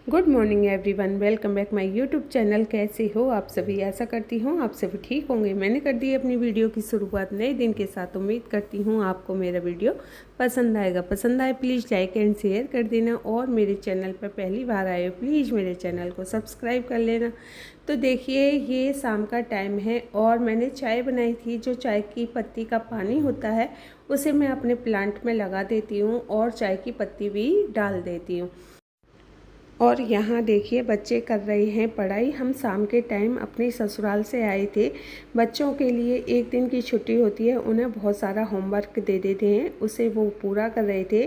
Good morning everyone, welcome back my YouTube channel. कैसे हो आप सभी? आशा करती हूँ आप सभी ठीक होंगे। मैंने कर दी अपनी वीडियो की शुरुआत नए दिन के साथ। उम्मीद करती हूँ आपको मेरा वीडियो पसंद आएगा। पसंद आए प्लीज़ लाइक एंड शेयर कर देना, और मेरे चैनल पर पहली बार आए हो प्लीज़ मेरे चैनल को सब्सक्राइब कर लेना। तो देखिए, ये शाम का टाइम है और मैंने चाय बनाई थी। जो चाय की पत्ती का पानी होता है उसे मैं अपने प्लांट में लगा देती हूँ और चाय की पत्ती भी डाल देती हूँ। और यहाँ देखिए, बच्चे कर रहे हैं पढ़ाई। हम शाम के टाइम अपने ससुराल से आए थे। बच्चों के लिए एक दिन की छुट्टी होती है, उन्हें बहुत सारा होमवर्क दे देते हैं, उसे वो पूरा कर रहे थे।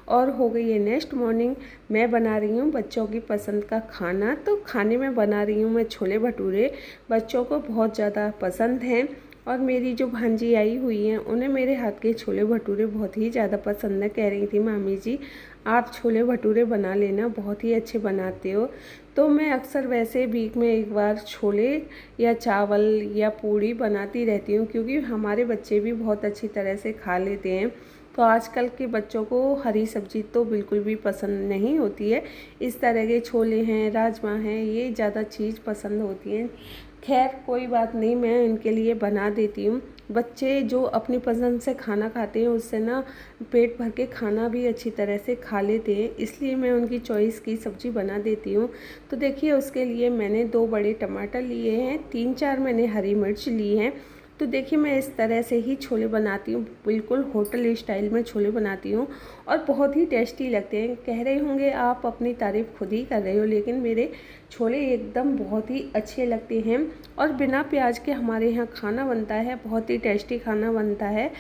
और हो गई है नेक्स्ट मॉर्निंग। मैं बना रही हूँ बच्चों की पसंद का खाना। तो खाने में बना रही हूँ मैं छोले भटूरे। बच्चों को बहुत ज़्यादा पसंद हैं और मेरी जो भांजी आई हुई हैं उन्हें मेरे हाथ के छोले भटूरे बहुत ही ज़्यादा पसंद है। कह रही थी मामी जी आप छोले भटूरे बना लेना, बहुत ही अच्छे बनाते हो। तो मैं अक्सर वैसे वीक में एक बार छोले या चावल या पूड़ी बनाती रहती हूँ, क्योंकि हमारे बच्चे भी बहुत अच्छी तरह से खा लेते हैं। तो आजकल के बच्चों को हरी सब्जी तो बिल्कुल भी पसंद नहीं होती है। इस तरह के छोले हैं, राजमा हैं, ये ज़्यादा चीज़ पसंद होती हैं। खैर कोई बात नहीं, मैं इनके लिए बना देती हूँ। बच्चे जो अपनी पसंद से खाना खाते हैं उससे ना पेट भर के खाना भी अच्छी तरह से खा लेते हैं, इसलिए मैं उनकी चॉइस की सब्ज़ी बना देती हूँ। तो देखिए, उसके लिए मैंने 2 बड़े टमाटर लिए हैं, 3-4 मैंने हरी मिर्च ली हैं। तो देखिए, मैं इस तरह से ही छोले बनाती हूँ, बिल्कुल होटल स्टाइल में छोले बनाती हूँ और बहुत ही टेस्टी लगते हैं। कह रहे होंगे आप अपनी तारीफ़ खुद ही कर रहे हो, लेकिन मेरे छोले एकदम बहुत ही अच्छे लगते हैं। और बिना प्याज के हमारे यहाँ खाना बनता है, बहुत ही टेस्टी खाना बनता है।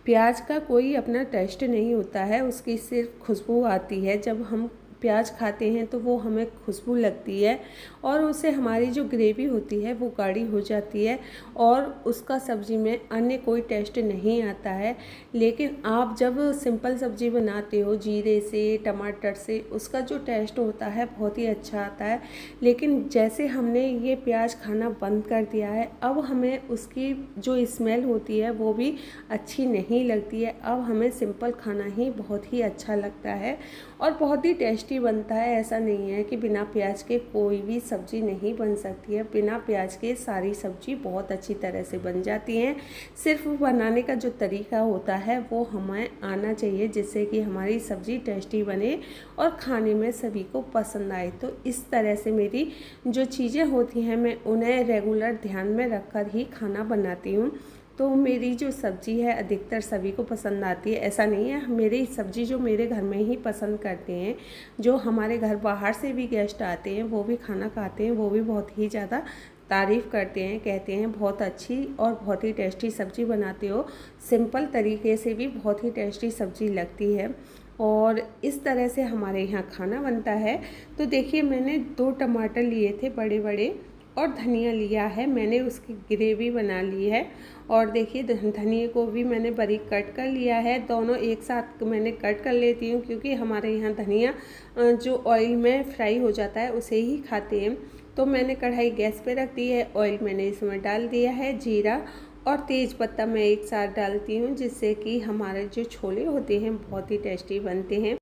प्याज का कोई अपना टेस्ट नहीं होता है, उसकी सिर्फ खुशबू आती है। जब हम प्याज खाते हैं तो वो हमें खुशबू लगती है और उससे हमारी जो ग्रेवी होती है वो गाढ़ी हो जाती है और उसका सब्ज़ी में अन्य कोई टेस्ट नहीं आता है। लेकिन आप जब सिंपल सब्ज़ी बनाते हो जीरे से, टमाटर से, उसका जो टेस्ट होता है बहुत ही अच्छा आता है। लेकिन जैसे हमने ये प्याज खाना बंद कर दिया है, अब हमें उसकी जो स्मेल होती है वो भी अच्छी नहीं लगती है। अब हमें सिंपल खाना ही बहुत ही अच्छा लगता है और बहुत ही टेस्टी बनता है। ऐसा नहीं है कि बिना प्याज के कोई भी सब्ज़ी नहीं बन सकती है। बिना प्याज के सारी सब्ज़ी बहुत अच्छी तरह से बन जाती हैं। सिर्फ बनाने का जो तरीका होता है वो हमें आना चाहिए, जिससे कि हमारी सब्ज़ी टेस्टी बने और खाने में सभी को पसंद आए। तो इस तरह से मेरी जो चीज़ें होती हैं मैं उन्हें रेगुलर ध्यान में रखकर ही खाना बनाती हूँ। तो मेरी जो सब्ज़ी है अधिकतर सभी को पसंद आती है। ऐसा नहीं है, मेरी सब्ज़ी जो मेरे घर में ही पसंद करते हैं, जो हमारे घर बाहर से भी गेस्ट आते हैं वो भी खाना खाते हैं, वो भी बहुत ही ज़्यादा तारीफ़ करते हैं, कहते हैं बहुत अच्छी और बहुत ही टेस्टी सब्ज़ी बनाते हो। सिंपल तरीके से भी बहुत ही टेस्टी सब्ज़ी लगती है और इस तरह से हमारे यहाँ खाना बनता है। तो देखिए, मैंने 2 टमाटर लिए थे बड़े बड़े और धनिया लिया है, मैंने उसकी ग्रेवी बना ली है। और देखिए, धनिया को भी मैंने बारीक कट कर लिया है। दोनों एक साथ मैंने कट कर लेती हूँ, क्योंकि हमारे यहाँ धनिया जो ऑयल में फ्राई हो जाता है उसे ही खाते हैं। तो मैंने कढ़ाई गैस पे रख दी है, ऑयल मैंने इसमें डाल दिया है, जीरा और तेज़ पत्ता मैं एक साथ डालती हूँ, जिससे कि हमारे जो छोले होते हैं बहुत ही टेस्टी बनते हैं।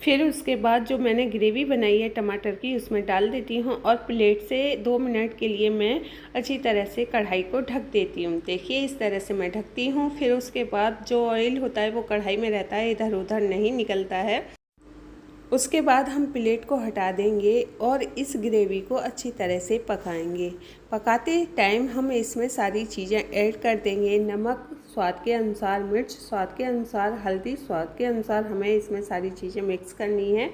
फिर उसके बाद जो मैंने ग्रेवी बनाई है टमाटर की उसमें डाल देती हूँ और प्लेट से 2 मिनट के लिए मैं अच्छी तरह से कढ़ाई को ढक देती हूँ। देखिए, इस तरह से मैं ढकती हूँ। फिर उसके बाद जो ऑयल होता है वो कढ़ाई में रहता है, इधर उधर नहीं निकलता है। उसके बाद हम प्लेट को हटा देंगे और इस ग्रेवी को अच्छी तरह से पकाएंगे। पकाते टाइम हम इसमें सारी चीज़ें ऐड कर देंगे। नमक स्वाद के अनुसार, मिर्च स्वाद के अनुसार, हल्दी स्वाद के अनुसार हमें इसमें सारी चीज़ें मिक्स करनी है।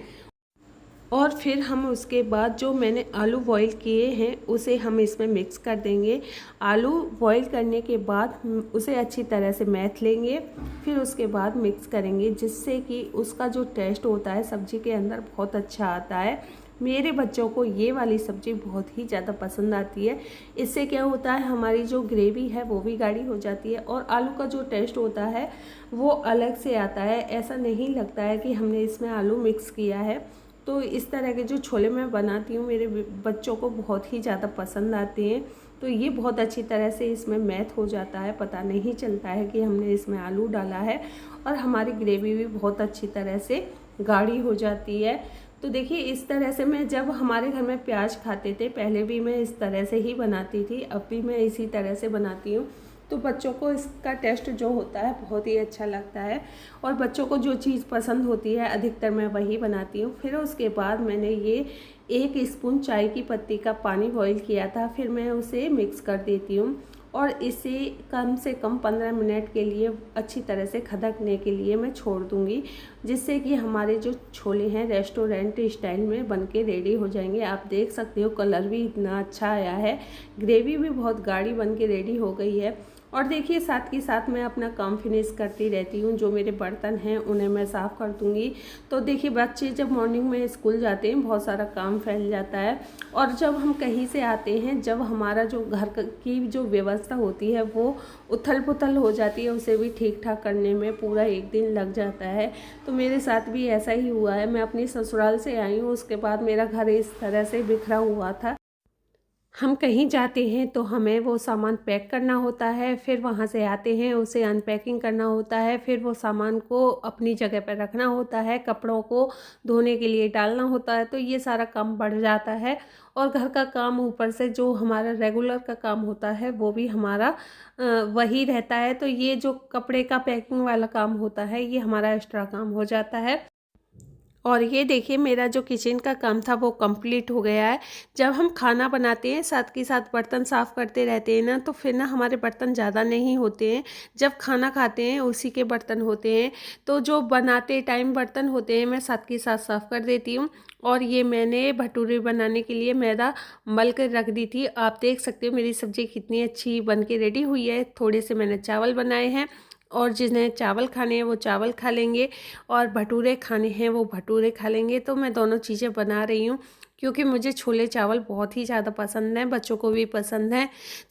और फिर हम उसके बाद जो मैंने आलू बॉईल किए हैं उसे हम इसमें मिक्स कर देंगे। आलू बॉईल करने के बाद उसे अच्छी तरह से मैथ लेंगे, फिर उसके बाद मिक्स करेंगे, जिससे कि उसका जो टेस्ट होता है सब्ज़ी के अंदर बहुत अच्छा आता है। मेरे बच्चों को ये वाली सब्ज़ी बहुत ही ज़्यादा पसंद आती है। इससे क्या होता है, हमारी जो ग्रेवी है वो भी गाढ़ी हो जाती है और आलू का जो टेस्ट होता है वो अलग से आता है। ऐसा नहीं लगता है कि हमने इसमें आलू मिक्स किया है। तो इस तरह के जो छोले मैं बनाती हूँ मेरे बच्चों को बहुत ही ज़्यादा पसंद आते हैं। तो ये बहुत अच्छी तरह से इसमें मैथ हो जाता है, पता नहीं चलता है कि हमने इसमें आलू डाला है और हमारी ग्रेवी भी बहुत अच्छी तरह से गाढ़ी हो जाती है। तो देखिए इस तरह से मैं, जब हमारे घर में प्याज खाते थे पहले भी मैं इस तरह से ही बनाती थी, अब भी मैं इसी तरह से बनाती हूँ। तो बच्चों को इसका टेस्ट जो होता है बहुत ही अच्छा लगता है, और बच्चों को जो चीज़ पसंद होती है अधिकतर मैं वही बनाती हूँ। फिर उसके बाद मैंने ये 1 स्पून चाय की पत्ती का पानी बॉईल किया था, फिर मैं उसे मिक्स कर देती हूँ और इसे कम से कम 15 मिनट के लिए अच्छी तरह से खदकने के लिए मैं छोड़ दूँगी, जिससे कि हमारे जो छोले हैं रेस्टोरेंट स्टाइल में बनके रेडी हो जाएंगे। आप देख सकते हो कलर भी इतना अच्छा आया है, ग्रेवी भी बहुत गाढ़ी बनके रेडी हो गई है। और देखिए साथ के साथ मैं अपना काम फिनिश करती रहती हूँ, जो मेरे बर्तन हैं उन्हें मैं साफ़ कर दूँगी। तो देखिए बच्चे जब मॉर्निंग में स्कूल जाते हैं बहुत सारा काम फैल जाता है, और जब हम कहीं से आते हैं, जब हमारा जो घर की जो व्यवस्था होती है वो उथल पुथल हो जाती है, उसे भी ठीक ठाक करने में पूरा एक दिन लग जाता है। तो मेरे साथ भी ऐसा ही हुआ है। मैं अपनी ससुराल से आई हूँ, उसके बाद मेरा घर इस तरह से बिखरा हुआ था। हम कहीं जाते हैं तो हमें वो सामान पैक करना होता है, फिर वहाँ से आते हैं उसे अनपैकिंग करना होता है, फिर वो सामान को अपनी जगह पर रखना होता है, कपड़ों को धोने के लिए डालना होता है। तो ये सारा काम बढ़ जाता है, और घर का काम ऊपर से जो हमारा रेगुलर का काम होता है वो भी हमारा वही रहता है। तो ये जो कपड़े का पैकिंग वाला काम होता है ये हमारा एक्स्ट्रा काम हो जाता है। और ये देखिए मेरा जो किचन का काम था वो कंप्लीट हो गया है। जब हम खाना बनाते हैं साथ के साथ बर्तन साफ़ करते रहते हैं ना, तो फिर ना हमारे बर्तन ज़्यादा नहीं होते हैं। जब खाना खाते हैं उसी के बर्तन होते हैं, तो जो बनाते टाइम बर्तन होते हैं मैं साथ के साथ साफ़ कर देती हूँ। और ये मैंने भटूरे बनाने के लिए मैदा मल कर रख दी थी। आप देख सकते हो मेरी सब्ज़ी कितनी अच्छी बन के रेडी हुई है। थोड़े से मैंने चावल बनाए हैं, और जिन्हें चावल खाने हैं वो चावल खा लेंगे, और भटूरे खाने हैं वो भटूरे खा लेंगे। तो मैं दोनों चीज़ें बना रही हूँ, क्योंकि मुझे छोले चावल बहुत ही ज़्यादा पसंद हैं, बच्चों को भी पसंद है।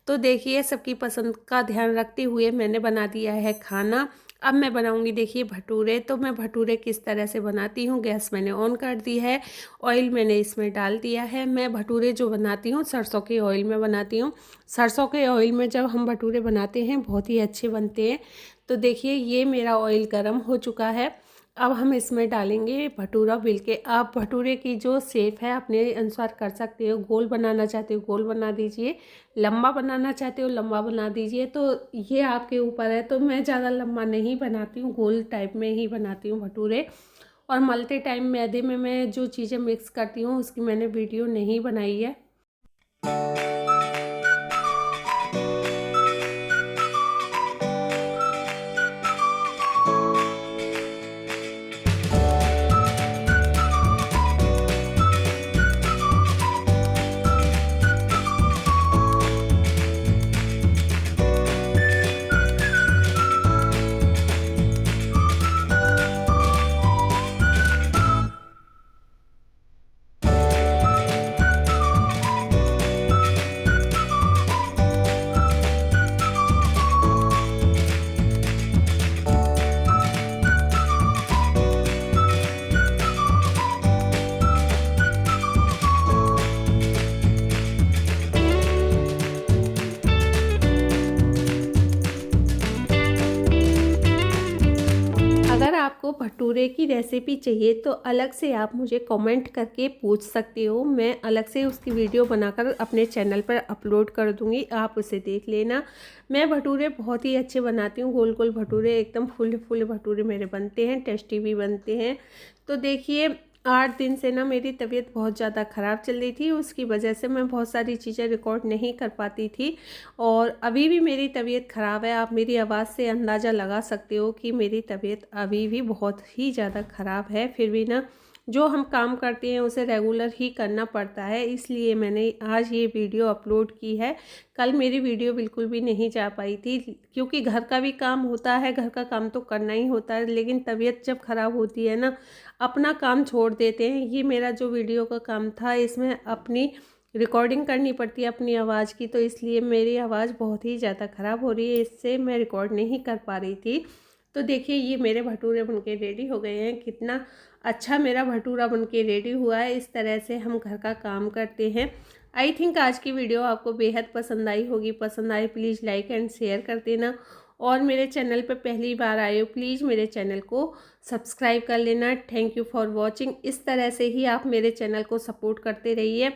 तो देखिए सबकी पसंद का ध्यान रखते हुए मैंने बना दिया है खाना। अब मैं बनाऊंगी देखिए भटूरे। तो मैं भटूरे किस तरह से बनाती हूँ, गैस मैंने ऑन कर दी है, ऑयल मैंने इसमें डाल दिया है। मैं भटूरे जो बनाती हूँ सरसों के ऑयल में बनाती हूँ। सरसों के ऑयल में जब हम भटूरे बनाते हैं बहुत ही अच्छे बनते हैं। तो देखिए ये मेरा ऑयल गर्म हो चुका है। अब हम इसमें डालेंगे भटूरा बेल के। आप भटूरे की जो शेप है अपने अनुसार कर सकते हो, गोल बनाना चाहते हो गोल बना दीजिए, लंबा बनाना चाहते हो लंबा बना दीजिए। तो ये आपके ऊपर है। तो मैं ज़्यादा लंबा नहीं बनाती हूँ, गोल टाइप में ही बनाती हूँ भटूरे। और मलते टाइम मैदे में मैं जो चीज़ें मिक्स करती हूँ उसकी मैंने वीडियो नहीं बनाई है। अगर आपको भटूरे की रेसिपी चाहिए तो अलग से आप मुझे कमेंट करके पूछ सकते हो। मैं अलग से उसकी वीडियो बनाकर अपने चैनल पर अपलोड कर दूंगी, आप उसे देख लेना। मैं भटूरे बहुत ही अच्छे बनाती हूँ, गोल गोल भटूरे, एकदम फुल फुल भटूरे मेरे बनते हैं, टेस्टी भी बनते हैं। तो देखिए 8 दिन से ना मेरी तबीयत बहुत ज़्यादा ख़राब चल रही थी, उसकी वजह से मैं बहुत सारी चीज़ें रिकॉर्ड नहीं कर पाती थी। और अभी भी मेरी तबीयत ख़राब है। आप मेरी आवाज़ से अंदाज़ा लगा सकते हो कि मेरी तबीयत अभी भी बहुत ही ज़्यादा ख़राब है। फिर भी ना जो हम काम करते हैं उसे रेगुलर ही करना पड़ता है, इसलिए मैंने आज ये वीडियो अपलोड की है। कल मेरी वीडियो बिल्कुल भी नहीं जा पाई थी, क्योंकि घर का भी काम होता है, घर का काम तो करना ही होता है, लेकिन तबीयत जब ख़राब होती है ना अपना काम छोड़ देते हैं। ये मेरा जो वीडियो का काम था इसमें अपनी रिकॉर्डिंग करनी पड़ती है अपनी आवाज़ की, तो इसलिए मेरी आवाज़ बहुत ही ज़्यादा ख़राब हो रही है, इससे मैं रिकॉर्ड नहीं कर पा रही थी। तो देखिए ये मेरे भटूरे बनके रेडी हो गए हैं। कितना अच्छा मेरा भटूरा बनके रेडी हुआ है। इस तरह से हम घर का काम करते हैं। आई थिंक आज की वीडियो आपको बेहद पसंद आई होगी। पसंद आए प्लीज़ लाइक एंड शेयर कर देना, और मेरे चैनल पर पहली बार आए हो प्लीज़ मेरे चैनल को सब्सक्राइब कर लेना। Thank you for watching. इस तरह से ही आप मेरे चैनल को सपोर्ट करते रहिए।